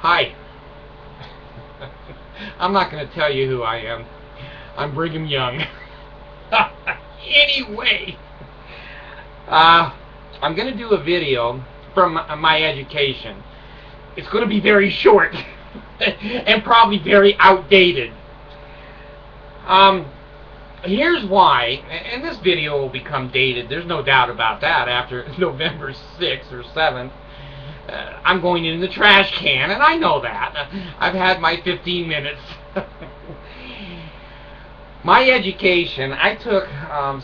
Hi. I'm not going to tell you who I am. I'm Brigham Young. Anyway, I'm going to do a video from my education. It's going to be very short and probably very outdated. Here's why, and this video will become dated. There's no doubt about that. After November 6th or 7th, I'm going in the trash can, and I know that. I've had my 15 minutes. My education, I took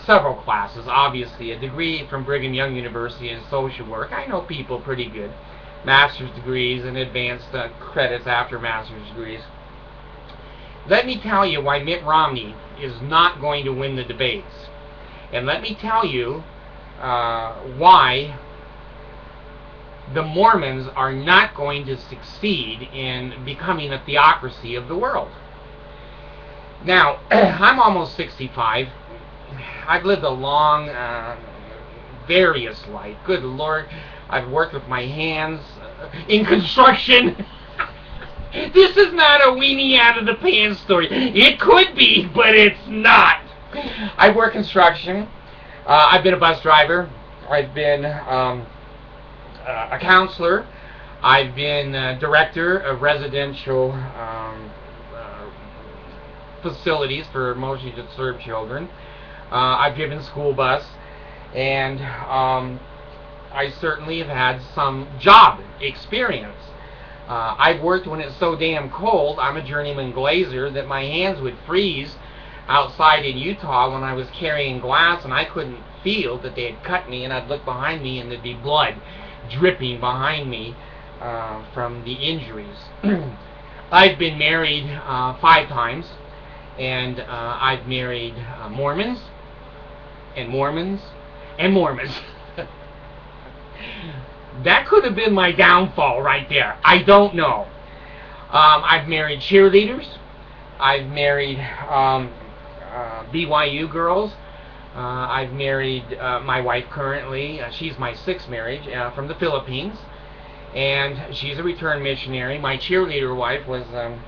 several classes, obviously. A degree from Brigham Young University in social work. I know people pretty good. Master's degrees and advanced credits after master's degrees. Let me tell you why Mitt Romney is not going to win the debates. And let me tell you why the Mormons are not going to succeed in becoming a theocracy of the world. Now, I'm almost 65. I've lived a long, various life. Good Lord, I've worked with my hands in construction. This is not a weenie out of the pants story. It could be, but it's not. I work construction. I've been a bus driver. I've been a counselor. I've been director of residential facilities for emotionally disturbed children. I've driven school bus, and I certainly have had some job experience. I've worked when it's so damn cold. I'm a journeyman glazer that my hands would freeze outside in Utah when I was carrying glass, and I couldn't feel that they had cut me, and I'd look behind me and there'd be blood dripping behind me from the injuries. I've been married 5 times, and I've married Mormons and Mormons and Mormons. That could have been my downfall right there. I don't know. I've married cheerleaders. I've married BYU girls. I've married my wife currently. She's my 6th marriage from the Philippines. And she's a returned missionary. My cheerleader wife was a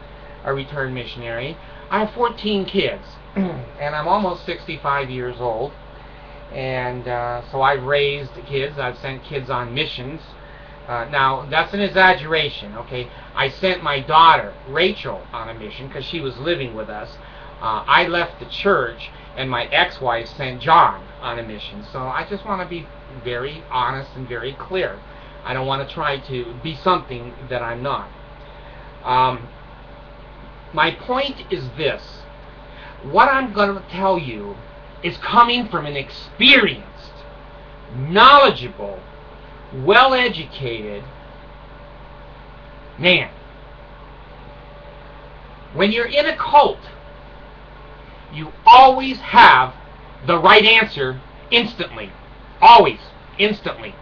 returned missionary. I have 14 kids. And I'm almost 65 years old. And so I've raised kids. I've sent kids on missions. Now, that's an exaggeration, okay? I sent my daughter, Rachel, on a mission because she was living with us. I left the church, and my ex-wife sent John on a mission. So I just want to be very honest and very clear. I don't want to try to be something that I'm not. My point is this. What I'm going to tell you is coming from an experienced, knowledgeable, well-educated man. When you're in a cult, you always have the right answer instantly. Always. Instantly.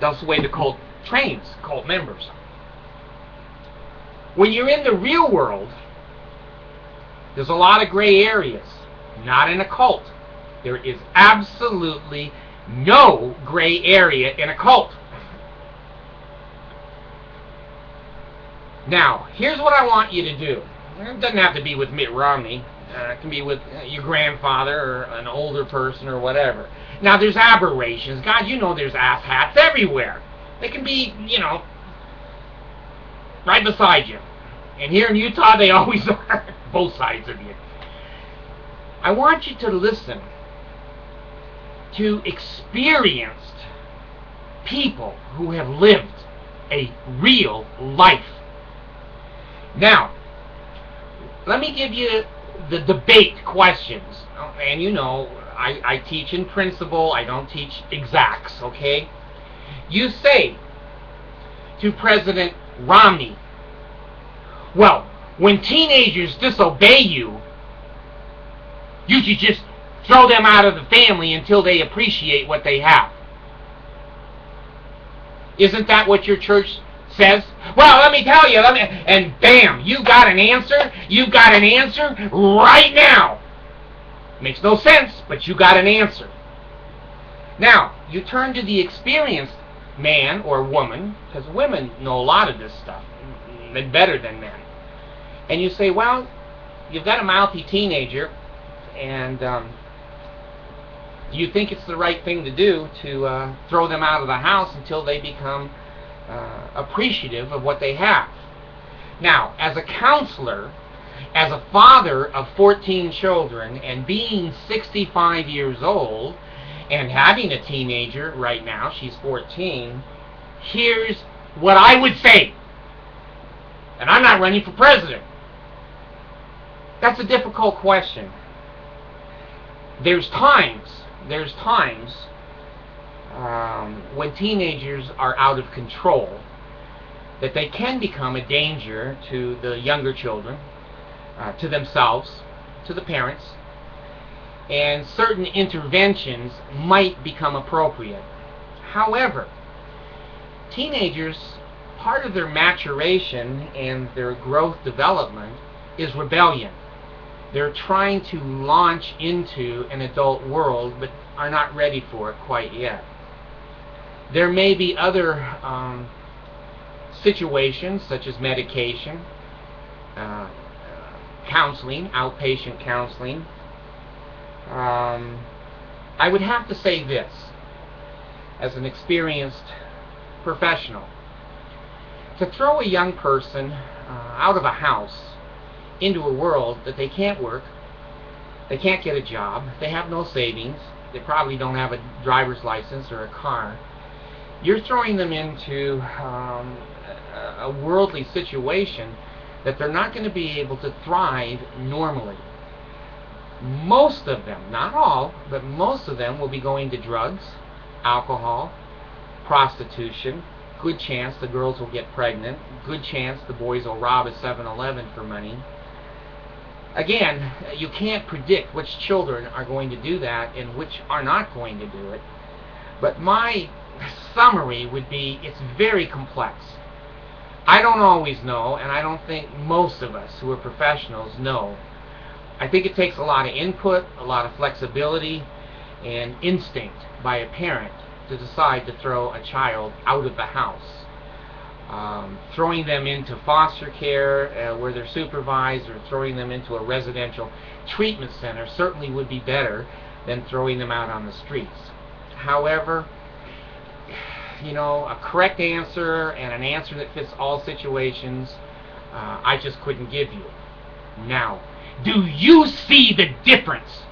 That's the way the cult trains cult members. When you're in the real world, there's a lot of gray areas. Not in a cult. There is absolutely no gray area in a cult. Now, here's what I want you to do. It doesn't have to be with Mitt Romney. It can be with your grandfather or an older person or whatever. Now, there's aberrations. God, you know there's asshats everywhere. They can be, right beside you. And here in Utah, they always are. Both sides of you. I want you to listen to experienced people who have lived a real life. Now, let me give you the debate questions. And I teach in principle. I don't teach exacts, okay? You say to President Romney, well, when teenagers disobey you, you should just throw them out of the family until they appreciate what they have. Isn't that what your church says? Well, let me tell you, and bam, you got an answer. You got an answer right now. Makes no sense, but you got an answer. Now, you turn to the experienced man or woman, because women know a lot of this stuff better than men, and you say, well, you've got a mouthy teenager, and do you think it's the right thing to do to throw them out of the house until they become appreciative of what they have? Now, as a counselor, as a father of 14 children, and being 65 years old, and having a teenager right now, she's 14, here's what I would say. And I'm not running for president. That's a difficult question. There's times when teenagers are out of control that they can become a danger to the younger children, to themselves, to the parents, and certain interventions might become appropriate. However, teenagers, part of their maturation and their growth development is rebellion. They're trying to launch into an adult world, but are not ready for it quite yet. There may be other situations, such as medication, counseling, outpatient counseling. I would have to say this, as an experienced professional. To throw a young person out of a house into a world that they can't work, they can't get a job, they have no savings, they probably don't have a driver's license or a car, you're throwing them into a worldly situation that they're not going to be able to thrive normally. Most of them, not all, but most of them will be going to drugs, alcohol, prostitution. Good chance the girls will get pregnant. Good chance the boys will rob a 7-Eleven for money. Again, you can't predict which children are going to do that and which are not going to do it. But my summary would be, it's very complex. I don't always know, and I don't think most of us who are professionals know. I think it takes a lot of input, a lot of flexibility, and instinct by a parent to decide to throw a child out of the house. Throwing them into foster care where they're supervised, or throwing them into a residential treatment center certainly would be better than throwing them out on the streets. However, a correct answer and an answer that fits all situations, I just couldn't give you. Now, do you see the difference?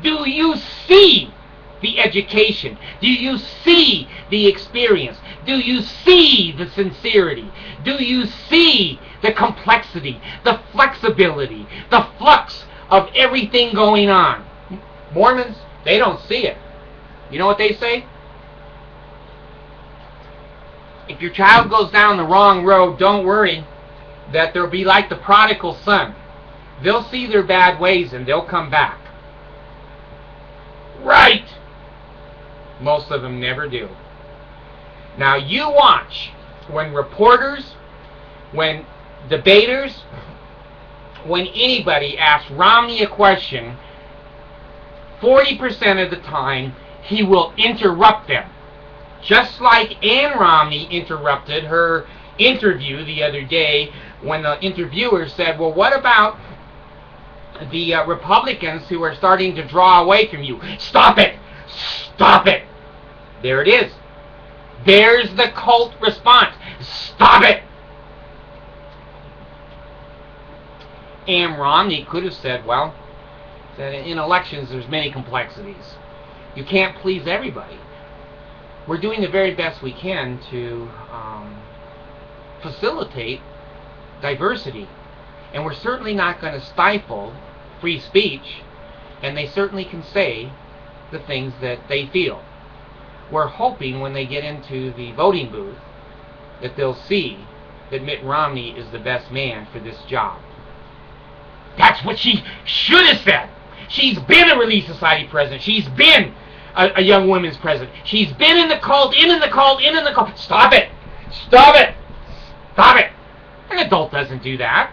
Do you see the education? Do you see the experience? Do you see the sincerity? Do you see the complexity, the flexibility, the flux of everything going on? Mormons, they don't see it. You know what they say? If your child goes down the wrong road, don't worry that they'll be like the prodigal son. They'll see their bad ways and they'll come back. Right! Most of them never do. Now you watch when reporters, when debaters, when anybody asks Romney a question, 40% of the time he will interrupt them. Just like Ann Romney interrupted her interview the other day when the interviewer said, well, what about the Republicans who are starting to draw away from you? Stop it! Stop it! There it is. There's the cult response. Stop it! Ann Romney could have said, well, that in elections there's many complexities. You can't please everybody. We're doing the very best we can to facilitate diversity. And we're certainly not going to stifle free speech, and they certainly can say the things that they feel. We're hoping when they get into the voting booth that they'll see that Mitt Romney is the best man for this job. That's what she should have said. She's been a Relief Society president. She's been a Young Women's president. She's been in the cult, in the cult. Stop it! Stop it! Stop it! An adult doesn't do that.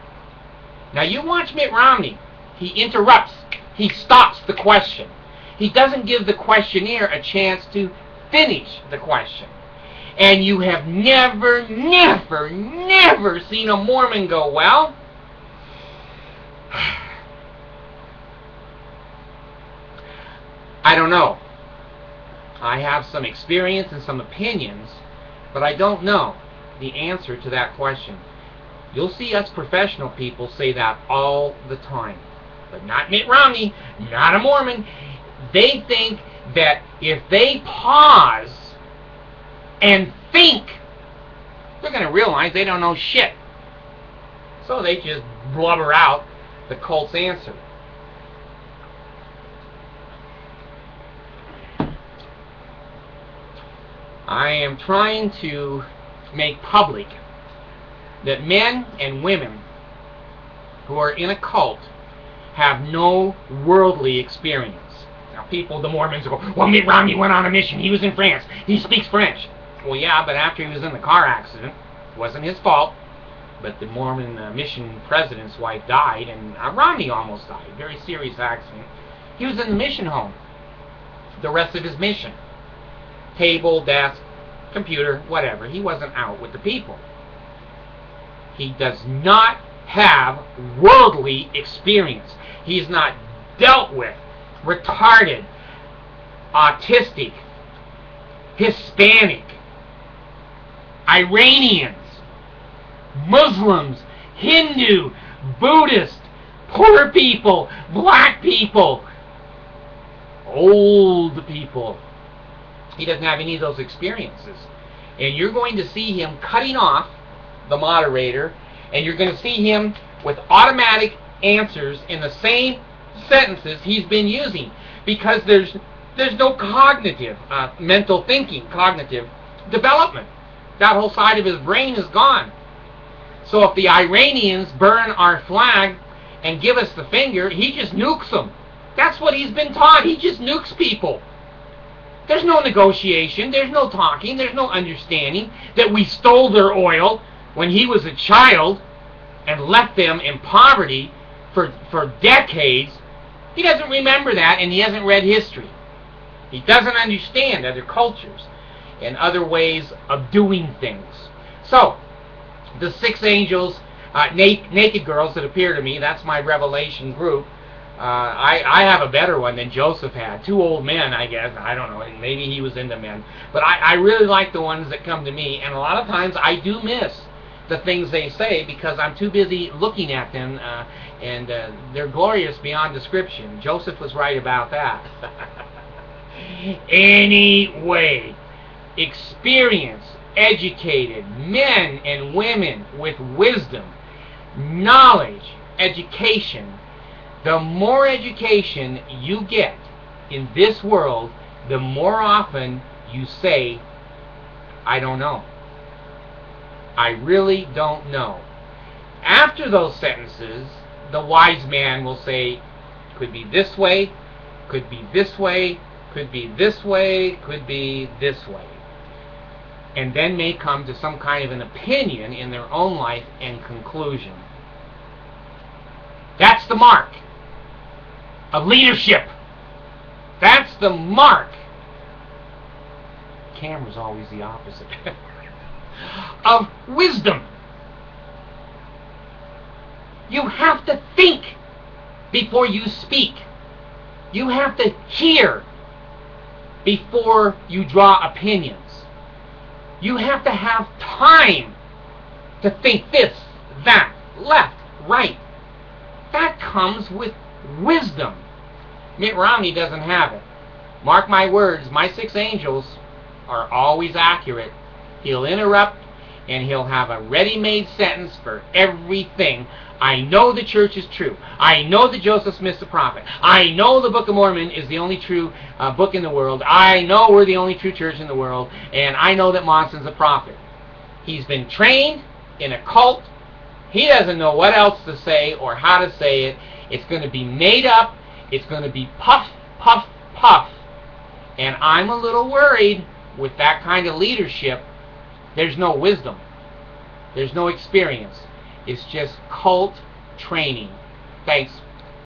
Now you watch Mitt Romney. He interrupts. He stops the question. He doesn't give the questionnaire a chance to finish the question. and you have never, never, never seen a Mormon go, well, I don't know. I have some experience and some opinions, but I don't know the answer to that question. You'll see us professional people say that all the time, but not Mitt Romney, not a Mormon. They think that if they pause and think, they're going to realize they don't know shit. So they just blubber out the cult's answer. I am trying to make public that men and women who are in a cult have no worldly experience. Now people, the Mormons go, well, Mitt Romney went on a mission. He was in France. He speaks French. Well, yeah, but after he was in the car accident, it wasn't his fault, but the Mormon mission president's wife died, and Romney almost died. Very serious accident. He was in the mission home the rest of his mission. Table, desk, computer, whatever. He wasn't out with the people. He does not have worldly experience. He's not dealt with retarded, autistic, Hispanic, Iranians, Muslims, Hindu, Buddhist, poor people, black people, old people. He doesn't have any of those experiences. And you're going to see him cutting off the moderator, and you're going to see him with automatic answers in the same sentences he's been using, because there's no cognitive, mental thinking, cognitive development. That whole side of his brain is gone. So if the Iranians burn our flag and give us the finger, he just nukes them. That's what he's been taught. He just nukes people. There's no negotiation, there's no talking, there's no understanding that we stole their oil when he was a child and left them in poverty for decades. He doesn't remember that, and he hasn't read history. He doesn't understand other cultures and other ways of doing things. So, the 6 angels, naked girls that appear to me, that's my Revelation group. I have a better one than Joseph had. 2 old men, I guess. I don't know. Maybe he was into men. But I really like the ones that come to me. And a lot of times I do miss the things they say because I'm too busy looking at them. And they're glorious beyond description. Joseph was right about that. Anyway, experienced, educated men and women with wisdom, knowledge, education. The more education you get in this world, the more often you say, I don't know. I really don't know. After those sentences, the wise man will say, could be this way, could be this way, could be this way, could be this way. And then may come to some kind of an opinion in their own life and conclusion. That's the mark of leadership. That's the mark. Camera's always the opposite. Of wisdom. You have to think before you speak. You have to hear before you draw opinions. You have to have time to think this, that, left, right. That comes with wisdom. Mitt Romney doesn't have it. Mark my words, my 6 angels are always accurate. He'll interrupt and he'll have a ready-made sentence for everything. I know the church is true. I know that Joseph Smith's the prophet. I know the Book of Mormon is the only true book in the world. I know we're the only true church in the world. And I know that Monson's a prophet. He's been trained in a cult. He doesn't know what else to say or how to say it. It's going to be made up. It's going to be puff, puff, puff. And I'm a little worried with that kind of leadership. There's no wisdom. There's no experience. It's just cult training. Thanks.